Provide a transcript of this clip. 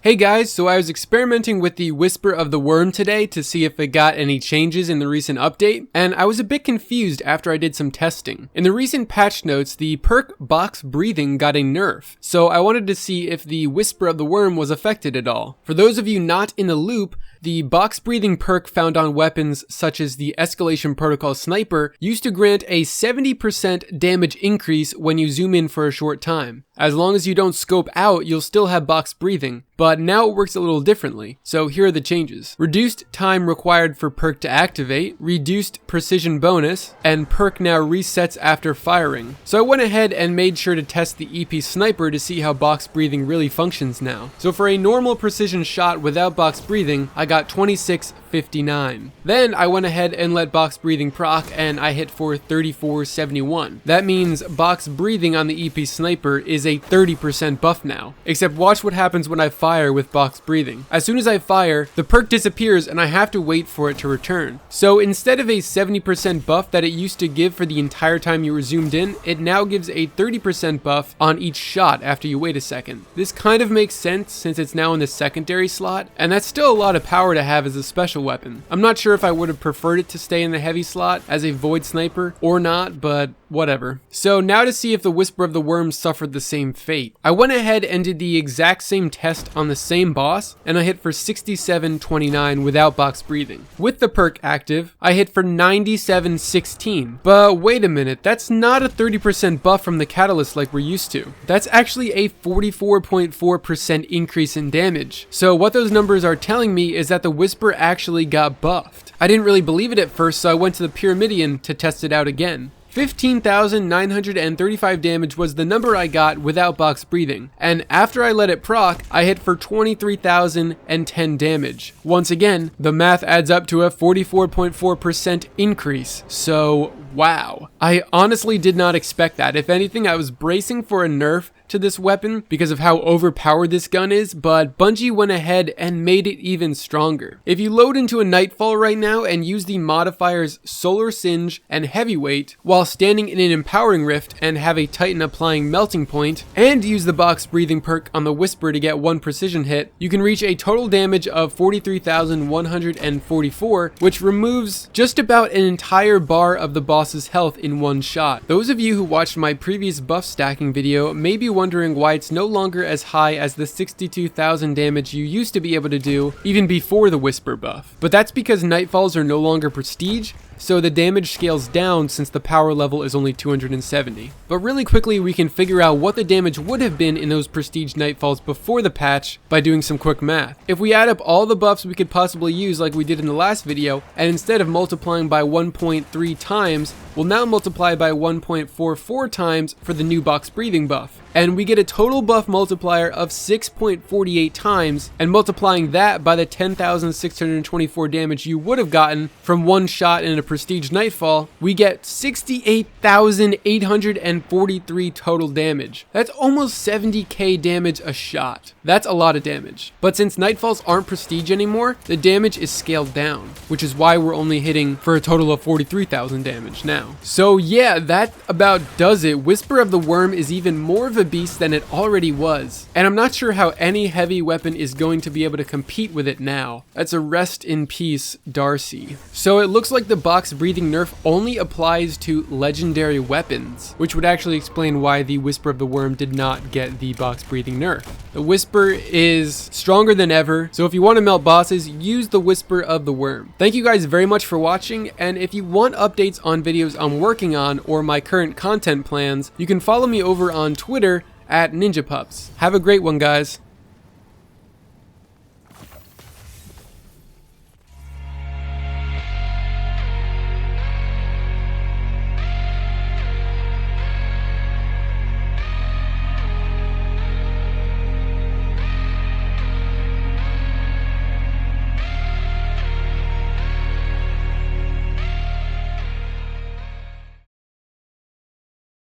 Hey guys, so I was experimenting with the Whisper of the Worm today to see if it got any changes in the recent update, and I was a bit confused after I did some testing. In the recent patch notes, the perk box breathing got a nerf, so I wanted to see if the Whisper of the Worm was affected at all. For those of you not in the loop, the box breathing perk found on weapons such as the Escalation Protocol Sniper used to grant a 70% damage increase when you zoom in for a short time. As long as you don't scope out, you'll still have box breathing, but now it works a little differently. So here are the changes. Reduced time required for perk to activate, reduced precision bonus, and perk now resets after firing. So I went ahead and made sure to test the EP Sniper to see how box breathing really functions now. So for a normal precision shot without box breathing, I got 2659. Then I went ahead and let box breathing proc and I hit for 3471. That means box breathing on the EP Sniper is a 30% buff now. Except watch what happens when I fire with box breathing. As soon as I fire, the perk disappears and I have to wait for it to return. So instead of a 70% buff that it used to give for the entire time you were zoomed in, it now gives a 30% buff on each shot after you wait a second. This kind of makes sense since it's now in the secondary slot, and that's still a lot of power to have as a special weapon. I'm not sure if I would have preferred it to stay in the heavy slot as a void sniper or not, but whatever. So now to see if the Whisper of the Worm suffered the same fate. I went ahead and did the exact same test on the same boss, and I hit for 6729 without box breathing. With the perk active, I hit for 9716. But wait a minute, that's not a 30% buff from the catalyst like we're used to. That's actually a 44.4% increase in damage. So what those numbers are telling me is that the Whisper actually got buffed. I didn't really believe it at first, so I went to the Pyramidion to test it out again. 15,935 damage was the number I got without box breathing, and after I let it proc, I hit for 23,010 damage. Once again, the math adds up to a 44.4% increase, so wow. I honestly did not expect that. If anything, I was bracing for a nerf to this weapon because of how overpowered this gun is, but Bungie went ahead and made it even stronger. If you load into a Nightfall right now and use the modifiers Solar Singe and Heavyweight while standing in an Empowering Rift and have a Titan applying Melting Point, and use the box breathing perk on the Whisper to get one precision hit, you can reach a total damage of 43,144, which removes just about an entire bar of the boss's health in one shot. Those of you who watched my previous buff stacking video may be wondering why it's no longer as high as the 62,000 damage you used to be able to do even before the Whisper buff. But that's because Nightfalls are no longer prestige, so the damage scales down since the power level is only 270. But really quickly we can figure out what the damage would have been in those prestige Nightfalls before the patch by doing some quick math. If we add up all the buffs we could possibly use like we did in the last video, and instead of multiplying by 1.3 times, we'll now multiply by 1.44 times for the new box breathing buff. And we get a total buff multiplier of 6.48 times, and multiplying that by the 10,624 damage you would have gotten from one shot in a prestige Nightfall, we get 68,843 total damage. That's almost 70k damage a shot. That's a lot of damage. But since Nightfalls aren't prestige anymore, the damage is scaled down, which is why we're only hitting for a total of 43,000 damage now. So yeah, that about does it. Whisper of the Worm is even more of a beast than it already was, and I'm not sure how any heavy weapon is going to be able to compete with it now. That's a rest in peace, Darcy. So it looks like the box breathing nerf only applies to legendary weapons, which would actually explain why the Whisper of the Worm did not get the box breathing nerf. The Whisper is stronger than ever, so if you want to melt bosses, use the Whisper of the Worm. Thank you guys very much for watching, and if you want updates on videos I'm working on or my current content plans, you can follow me over on Twitter at NinjaPups. Have a great one, guys.